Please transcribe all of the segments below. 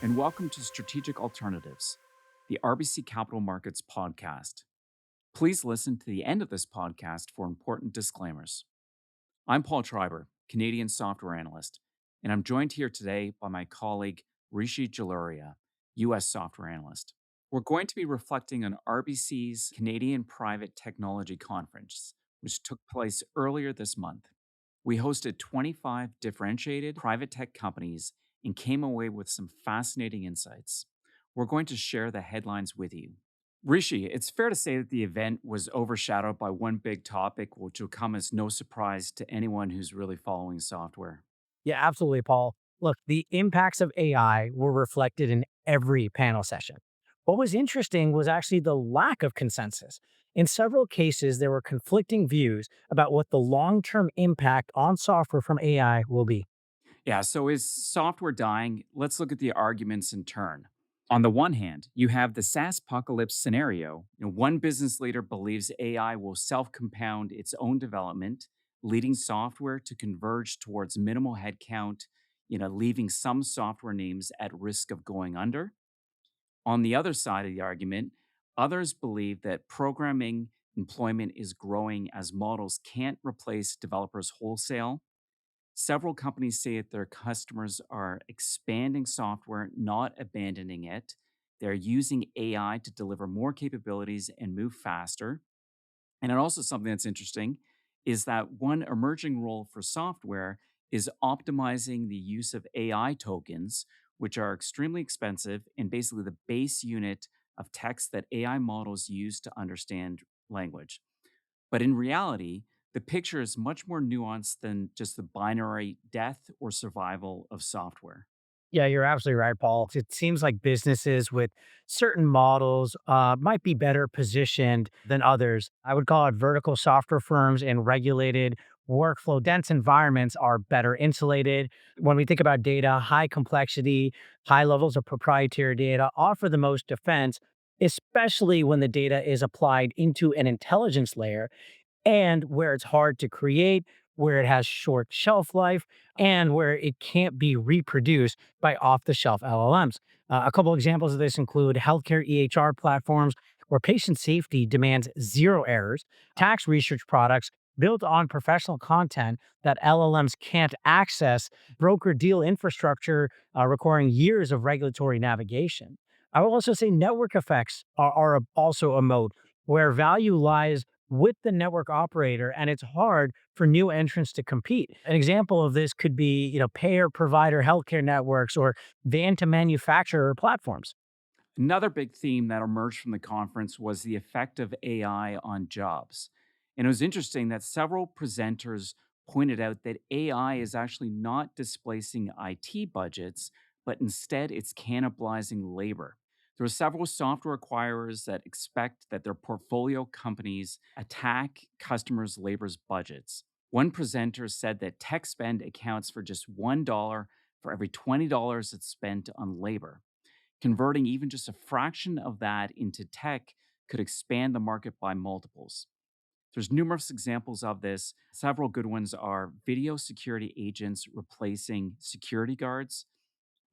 and welcome to Strategic Alternatives, the RBC Capital Markets podcast. Please listen to the end of this podcast for important disclaimers. I'm Paul Treiber, Canadian software analyst, and I'm joined here today by my colleague Rishi Jaluria, US software analyst. We're going to be reflecting on RBC's Canadian Private Technology Conference, which took place earlier this month. We hosted 25 differentiated private tech companies and came away with some fascinating insights. We're going to share the headlines with you. Rishi, it's fair to say that the event was overshadowed by one big topic, which will come as no surprise to anyone who's really following software. Yeah, absolutely, Paul. Look, the impacts of AI were reflected in every panel session. What was interesting was actually the lack of consensus. In several cases, there were conflicting views about what the long term impact on software from AI will be. Yeah, so is software dying? Let's look at the arguments in turn. On the one hand, you have the SaaSpocalypse scenario. One business leader believes AI will self-compound its own development, leading software to converge towards minimal headcount, leaving some software names at risk of going under. On the other side of the argument, others believe that programming employment is growing as models can't replace developers wholesale. Several companies say that their customers are expanding software, not abandoning it. They're using AI to deliver more capabilities and move faster. And then also something that's interesting is that one emerging role for software is optimizing the use of AI tokens, which are extremely expensive and basically the base unit of text that AI models use to understand language. But in reality, the picture is much more nuanced than just the binary death or survival of software. Yeah, you're absolutely right, Paul. It seems like businesses with certain models might be better positioned than others. I would call it vertical software firms in regulated, workflow dense environments are better insulated. When we think about data, high complexity, high levels of proprietary data offer the most defense, especially when the data is applied into an intelligence layer and where it's hard to create, where it has short shelf life, and where it can't be reproduced by off the shelf LLMs. A couple examples of this include healthcare EHR platforms where patient safety demands zero errors, tax research products built on professional content that LLMs can't access, broker deal infrastructure requiring years of regulatory navigation. I will also say network effects are also a mode where value lies with the network operator and it's hard for new entrants to compete. An example of this could be, payer provider healthcare networks or van to manufacturer platforms. Another big theme that emerged from the conference was the effect of AI on jobs. And it was interesting that several presenters pointed out that AI is actually not displacing IT budgets, but instead it's cannibalizing labor. There are several software acquirers that expect that their portfolio companies attack customers' labor's budgets. One presenter said that tech spend accounts for just $1 for every $20 it's spent on labor. Converting even just a fraction of that into tech could expand the market by multiples. There's numerous examples of this. Several good ones are video security agents replacing security guards,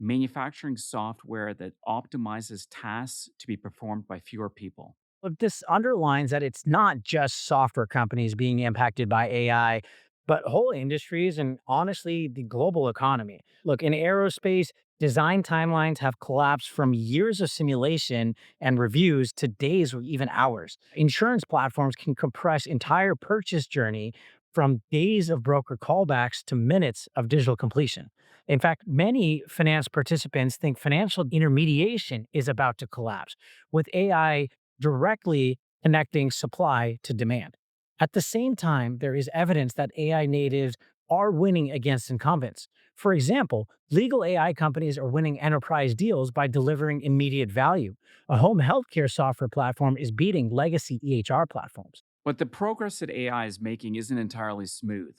manufacturing software that optimizes tasks to be performed by fewer people. But this underlines that it's not just software companies being impacted by AI, but whole industries and honestly, the global economy. Look, in aerospace, design timelines have collapsed from years of simulation and reviews to days or even hours. Insurance platforms can compress entire purchase journey from days of broker callbacks to minutes of digital completion. In fact, many finance participants think financial intermediation is about to collapse, with AI directly connecting supply to demand. At the same time, there is evidence that AI natives are winning against incumbents. For example, legal AI companies are winning enterprise deals by delivering immediate value. A home healthcare software platform is beating legacy EHR platforms. But the progress that AI is making isn't entirely smooth.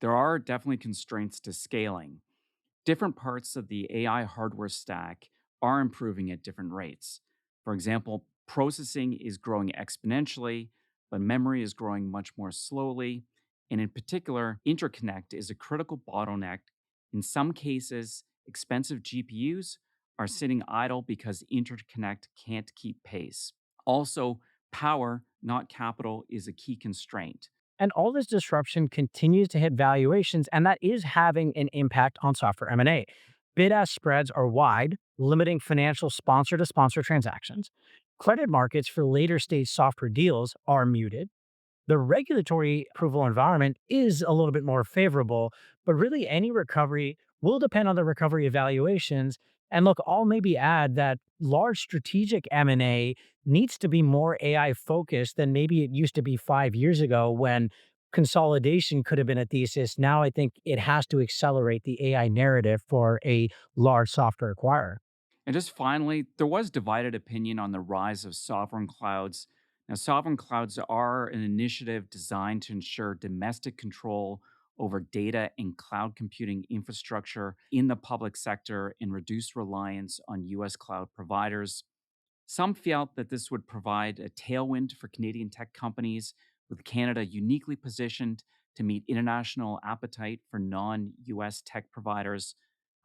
There are definitely constraints to scaling. Different parts of the AI hardware stack are improving at different rates. For example, processing is growing exponentially, but memory is growing much more slowly. And in particular, interconnect is a critical bottleneck. In some cases, expensive GPUs are sitting idle because interconnect can't keep pace. Also, power, not capital, is a key constraint. And all this disruption continues to hit valuations, and that is having an impact on software M&A. Bid-ask spreads are wide, limiting financial sponsor-to-sponsor transactions. Credit markets for later-stage software deals are muted. The regulatory approval environment is a little bit more favorable, but really any recovery will depend on the recovery evaluations. And look, I'll maybe add that large strategic M&A needs to be more AI focused than maybe it used to be 5 years ago when consolidation could have been a thesis. Now I think it has to accelerate the AI narrative for a large software acquirer. And just finally, there was divided opinion on the rise of sovereign clouds. Now, sovereign clouds are an initiative designed to ensure domestic control over data and cloud computing infrastructure in the public sector and reduce reliance on US cloud providers. Some felt that this would provide a tailwind for Canadian tech companies, with Canada uniquely positioned to meet international appetite for non US tech providers.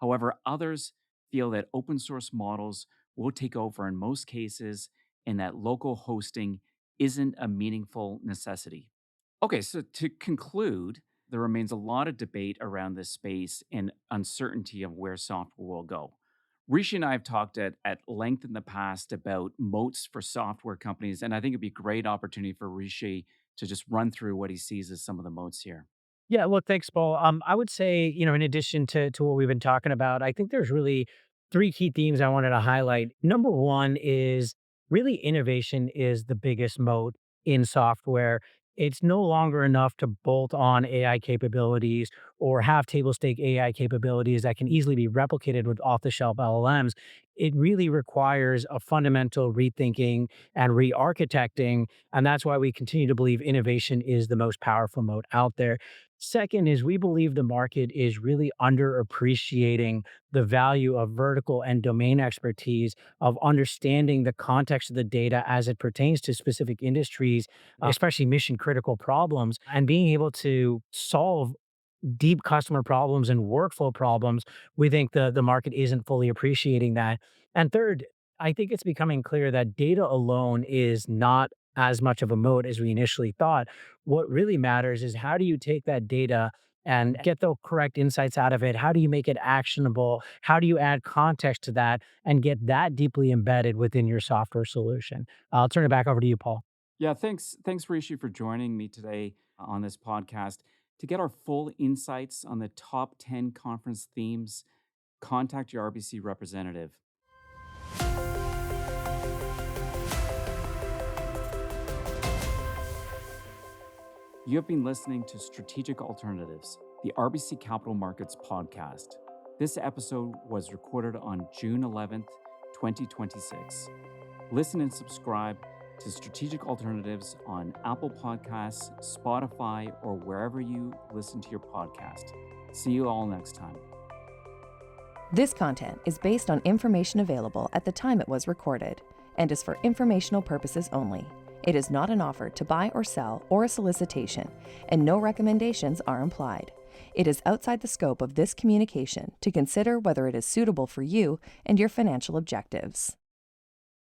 However, others feel that open source models will take over in most cases and that local hosting isn't a meaningful necessity. Okay, so to conclude, there remains a lot of debate around this space and uncertainty of where software will go. Rishi and I have talked at length in the past about moats for software companies, and I think it'd be a great opportunity for Rishi to just run through what he sees as some of the moats here. Yeah, look, thanks, Paul. I would say, in addition to what we've been talking about, I think there's really three key themes I wanted to highlight. Number one is really innovation is the biggest moat in software. It's no longer enough to bolt on AI capabilities or have table stake AI capabilities that can easily be replicated with off the shelf LLMs. It really requires a fundamental rethinking and re architecting. And that's why we continue to believe innovation is the most powerful moat out there. Second is we believe the market is really underappreciating the value of vertical and domain expertise, of understanding the context of the data as it pertains to specific industries, especially mission critical problems, and being able to solve deep customer problems and workflow problems. We think the market isn't fully appreciating that. And third, I think it's becoming clear that data alone is not as much of a moat as we initially thought. What really matters is how do you take that data and get the correct insights out of it? How do you make it actionable? How do you add context to that and get that deeply embedded within your software solution? I'll turn it back over to you, Paul. Yeah, thanks Rishi for joining me today on this podcast. To get our full insights on the top 10 conference themes, contact your RBC representative. You have been listening to Strategic Alternatives, the RBC Capital Markets podcast. This episode was recorded on June 11th, 2026. Listen and subscribe to Strategic Alternatives on Apple Podcasts, Spotify, or wherever you listen to your podcast. See you all next time. This content is based on information available at the time it was recorded and is for informational purposes only. It is not an offer to buy or sell or a solicitation, and no recommendations are implied. It is outside the scope of this communication to consider whether it is suitable for you and your financial objectives.